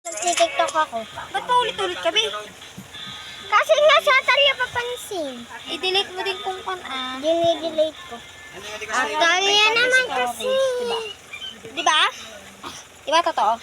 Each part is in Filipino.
Nag-tiktok ako. Ba't pa ulit-ulit kami? Kasi nga sa Talia papansin. I-delete mo din kung Dinidelete ko. Talia naman kasi. Diba? Diba totoo?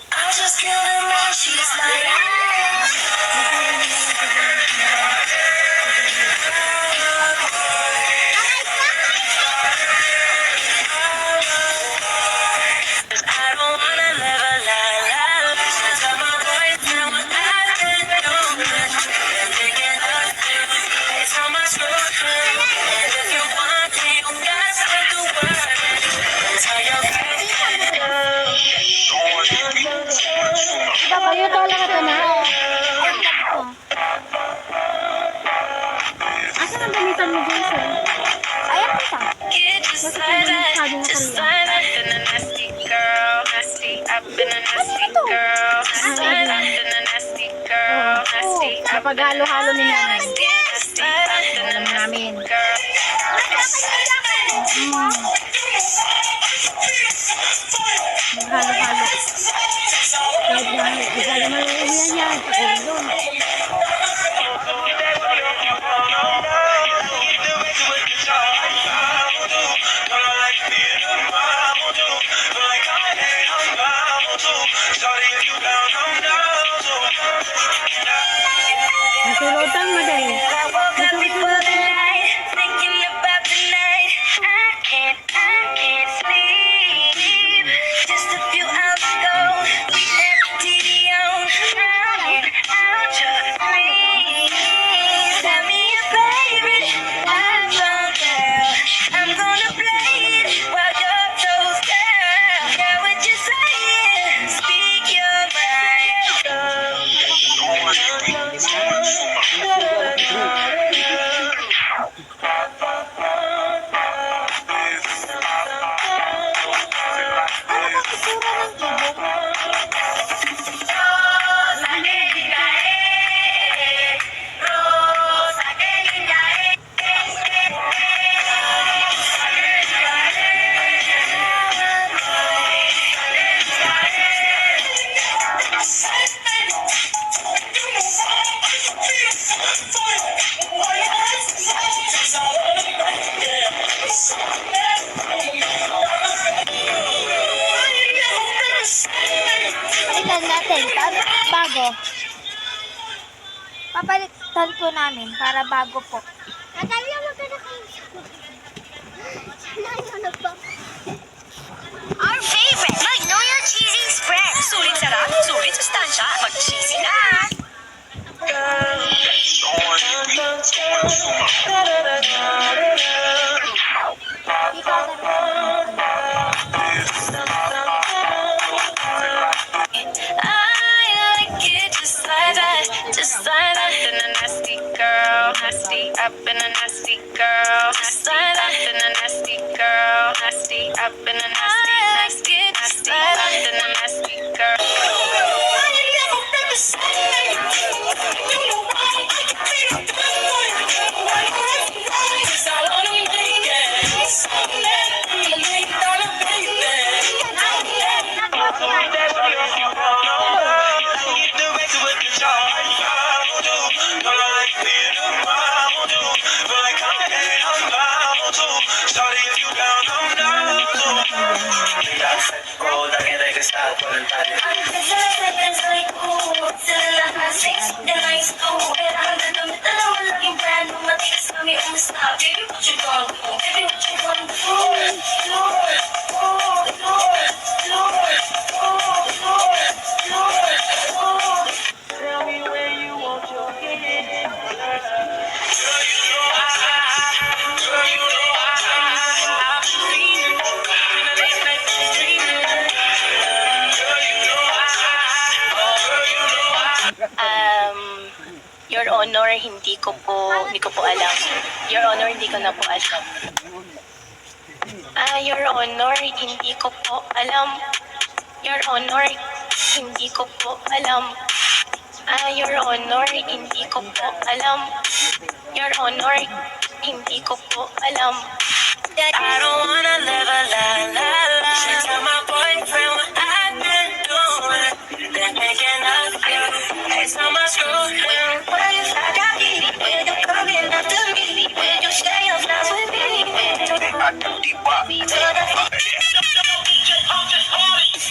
I just killed her now, she's like I don't wanna live a lie, lie, lie. Tell my boys now what I've been doing. They're thinking of you. It's so much more true. And if you want me, you got to do what tell your friends. Diba kayo to lang ito na? Asan ang damitan mo, Jason? Ayan po siya. Just like that, just like that. Been a nasty girl, nasty. I've been a nasty girl, nasty. I've been a nasty girl, nasty. Napag-halo-halo ni nanay. Nasty, I've been a nasty girl. Maghalo-halo. Kahit na, isa naman uuwihan yan. Doon. Natulutan mo dahil. I woke up before the night, thinking about the night. I can't sleep. Just a few hours ago, we had the TV on, drowning out your dreams. Tell me your favorite love song, girl. I'm gonna play it while your toes down. Now what you saying? Speak your Tingnan natin. Bago. Papalitan po namin para bago po. Natalia, magkano kayo? Ano ba? Our favorite Magnolia Cheesy Spread. Sulit sarap, sulit sustansya, mag-cheesy na! I like it just like that, just like that. Been a nasty girl, nasty. I've been a nasty girl, just like that. Been a nasty girl, nasty. I've been a nasty, nasty, nasty. I've been a nasty girl. Tell me where you want your head. Girl, you know I've been dreaming. Been a late night dreaming. Girl, you know Your Honor. Honor, hindi ko po alam. Your Honor, hindi ko na po alam. Your Honor, hindi ko po alam. Your Honor, hindi ko po alam. Your Honor, hindi ko po alam. Your Honor, hindi ko po alam. I don't wanna live a la. She tell my boyfriend what I've been doing. They're making us feel. It's not my screw. What if I got me? When you coming after me? When you share your flies with me?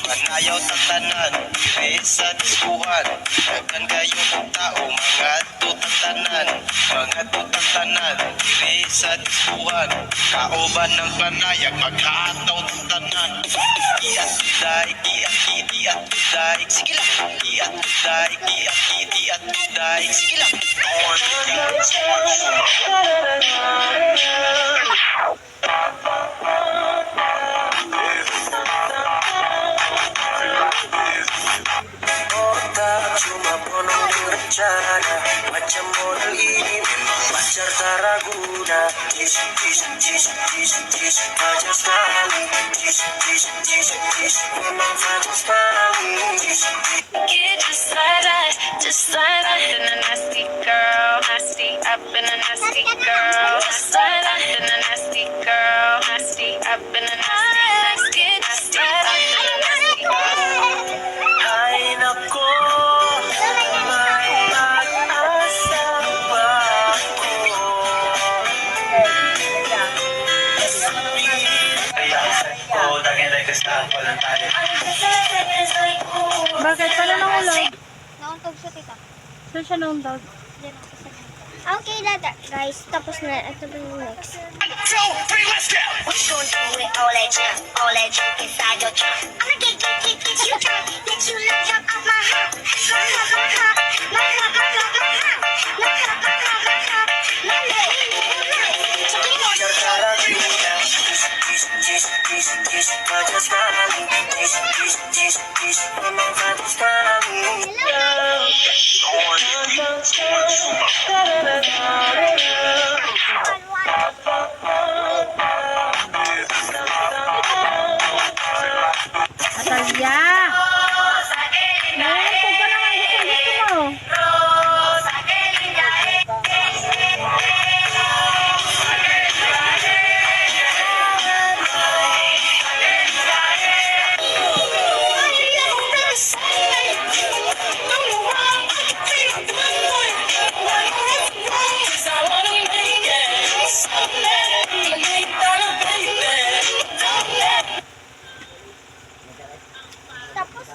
Manayaw tatanan, sa diskuhan. Dagan kayo ng tao, mga tutatanan. Mga tutatanan, sa diskuhan. Kauban ng panayag, magkataw tatanan. Iat tuday, iat tuday. Sige lang. Iat tuday, iat tuday. Sige lang. Otak cuma bonong rencana, macam model ini memang pacar tak raguna. Jis fajar sekali. Jis memang fajar sekali. Get just like that, in a nasty girl, nasty up in a nasty girl, just like that, in a nasty girl, nasty up in a nasty, nasty up in a nasty girl. Ay nako, may pag-asa ba ako? Bakit? Pala nahulog? Nauntog siya, tita. Saan siya nauntog? Okay, dada, guys. Tapos na. Ito ba yung next? We gon' do it all that junk inside your trunk. I'ma get you drunk, let you love jump off my hump. My hump, my hump, my hump, my hump, my hump. My hump, my hump, my hump, my hump. So come on. Pacar tak raguna. Jis fajar sekali. Jis memang fajar sekali. Atalia! Nauntog ka naman. Gusto mo. Tapos,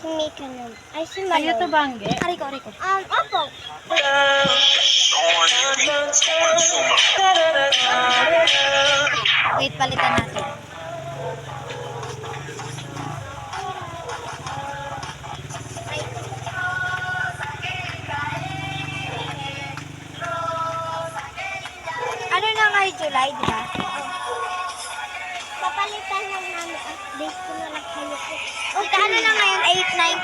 si Mika naman. Ay, si Ayaw Malo. to bangge? Ariko. Opo. Wait, palitan natin. Ano na ngayon, July, di ba? Papalitan lang namin. Update ko na lang kayo. Ano na ngayon, 8-9.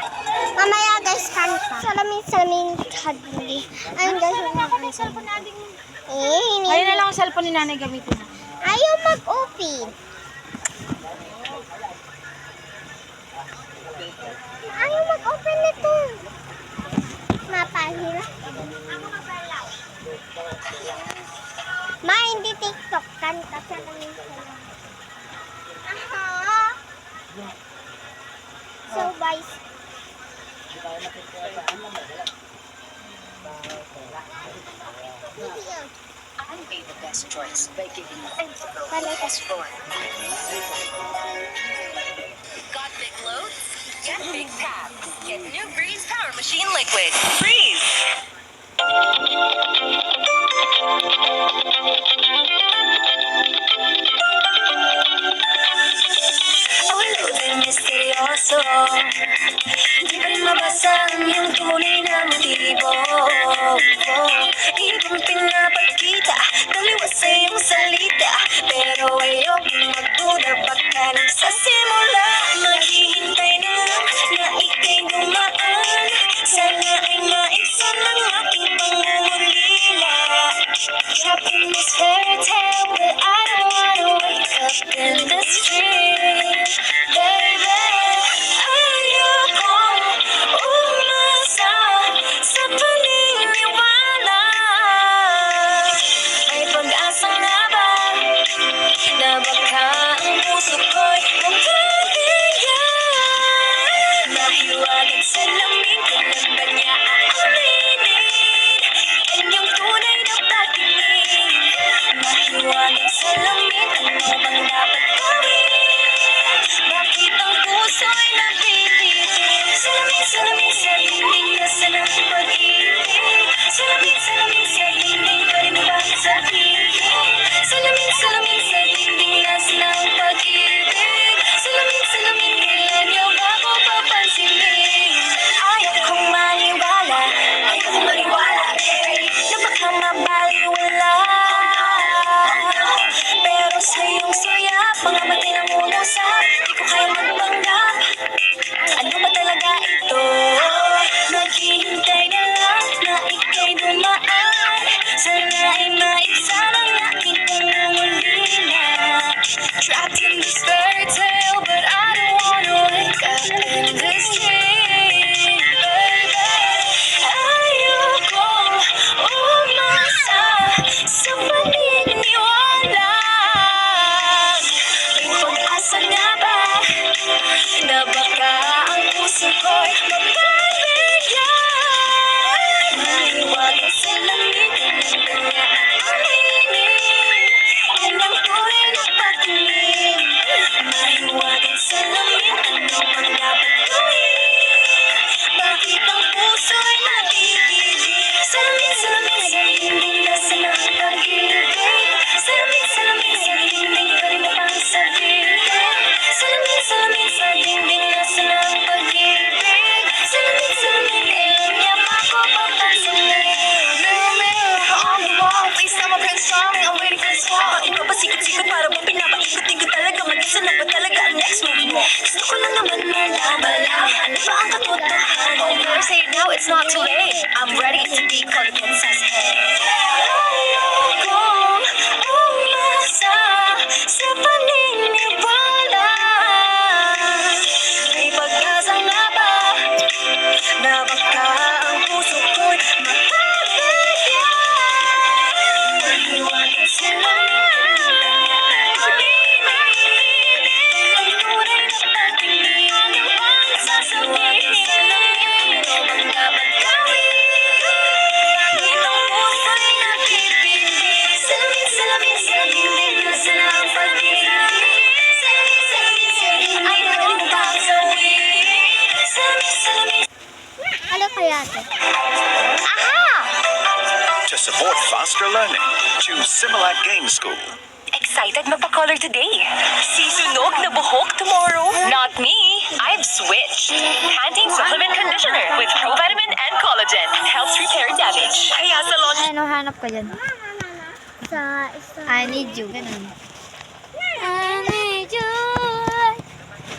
Mamaya, guys, kanta. Salamin, hadli. Ayun, guys. Wala ako ng cellphone natin. Ayun na lang ang cellphone ni nanay gamitin na. Ayaw mag-open. Ayaw mag-open nito. Mapahira. Ma, hindi TikTok. Kanta sa namin sa lang. Aha. So, guys. Made the best choice by giving you Palitan. Explorer. Got big loads? Get big tabs. Get new Breeze Power Machine Liquid. Breeze! Awalo din misteryoso. Di pa rin mabasa ang iyong tunay na motibo. Ibang pinapagkita, taliwas sa iyong salita. Pero ayokong magduda, baka nang sa simula maghihintay na lang na ika'y dumaan. Sana ay maisa na nga Mahiwagang salamin, kanya ang hiling. Yan ang tunay na pag-ibig. Mahiwagang salamin, ano bang dapat gawin? Bakit ang puso'y nag-iibig? Salamin, salamin, sa dingding nasa ng pag-ibig. Salamin, salamin, sa dingding pwede mo pang sabihin. Salamin, salamin, sa dingding nasa ng pag-ibig. Salamin, salamin, kailan niya pa ako papansinin? On the wall, please tell my friends song. I'm waiting for this call. Ikaw ba sikit-sikit para bang pinapaikot-ikot talaga? Mag-isa na ba talaga ang next move mo? Gusto ko lang naman malaman. Ano ba ang katotohanan? Oh, better say it now, it's not too late. I'm ready to be called a princess. Ayokong umasa sa paniniwala. May pag-asa nga ba na baka ang puso ko'y makakaya? Mahiwagang salamin, ang tunay na pag-ibig. Ano bang sasabihin? Ano bang dapat gawin? Bakit ang puso'y nag-ibig? Salamin, salamin, salamin, din nasa ng pag-ibig. Salamin, salamin, salamin, ay pwede mo bang gawin? Salamin, salamin. Ano kaya ito? To support faster learning, choose Similac Game School. Excited magpa-color today. Sisunog na buhok tomorrow. Not me. I've switched. Pantene Supplement Conditioner with provitamin and collagen helps repair damage. Kaya sa launch Ano hanap ko dyan? Sa isa. I need you. Ganun. I need you.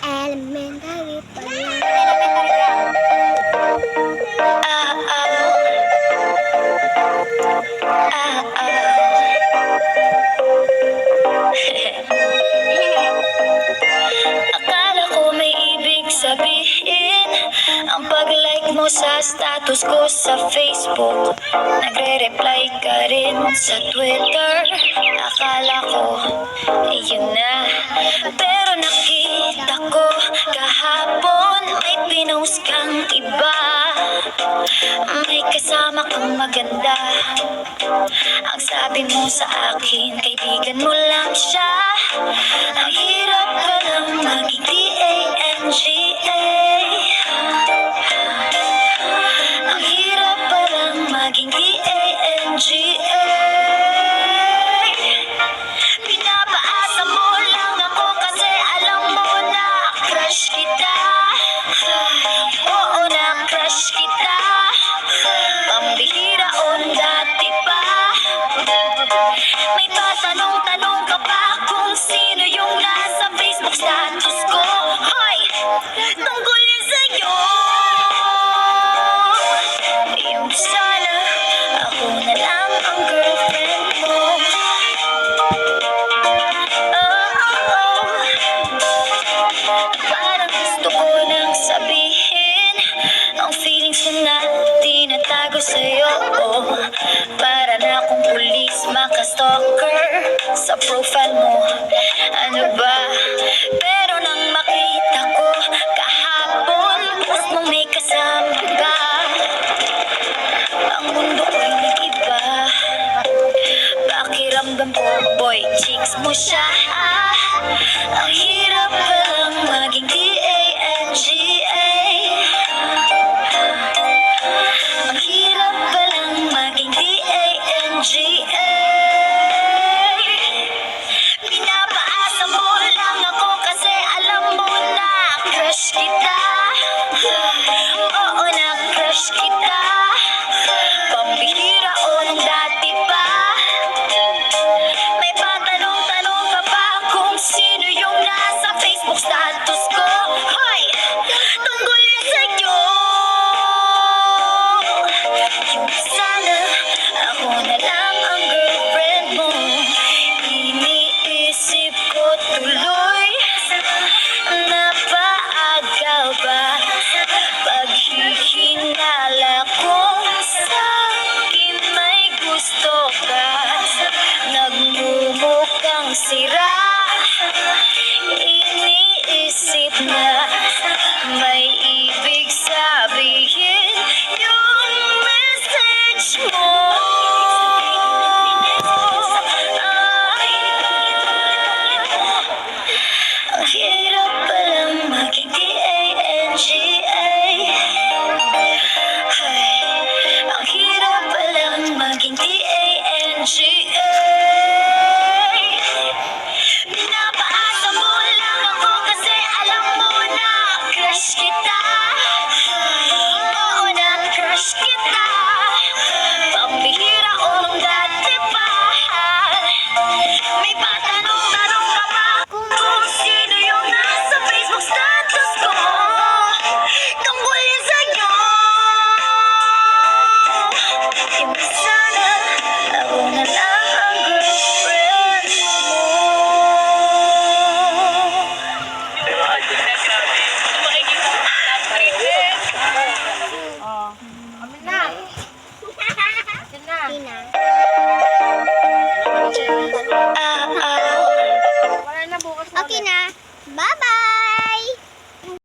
Elementary pa lang. Elementary lang. Akala ko may ibig sabihin ang pag-like mo sa status ko sa Facebook. Nagre-reply ka rin sa Twitter. Akala ko, yun na. Pero nakita ko kahapon may pinost kang iba. May kasama kang maganda. Ang sabi mo sa akin, kaibigan mo lang siya. Ang hirap palang maging D-A-N-G-A. Ang hirap palang maging D-A-N-G-A. Pinapaasa mo lang ako kasi alam mo na crush kita. Oo na crush kita. Pambihira o dati pa. May tatanong-tanong ka pa kung sino yung nasa Facebook status ko. Hoy! Tungkol yun sa'yo. Yung sana ako na lang ang girlfriend mo. Parang gusto ko nang sabihin ang feelings ko na tinatago sa'yo. Para na akong pulis maka-stalker sa profile mo. Ano ba? Pero nang makita ko kahapon, post mong may kasama ka. Ang mundo ko'y nag-iba. Pakiramdam ko, boy, chicks mo siya. Ang hirap palang maging D-A-N-G-A. Ang hirap palang maging D-A-N-G-A. Pinapaasa mo lang ako kasi alam mo na crush kita. Oo na crush kita. Pambihira o nung dati pa. May patanong-tanong ka pa kung sino yung nasa Facebook status ko. Hoy! Tungkol yun sa'yo. Yung sana ako na lang ang girlfriend mo. Iniisip ko tuloy na paaga ba paghihinala ko sa'kin may gusto ka. Nagmumukhang sira. Iniisip na may ibig sabihin yung message mo. kita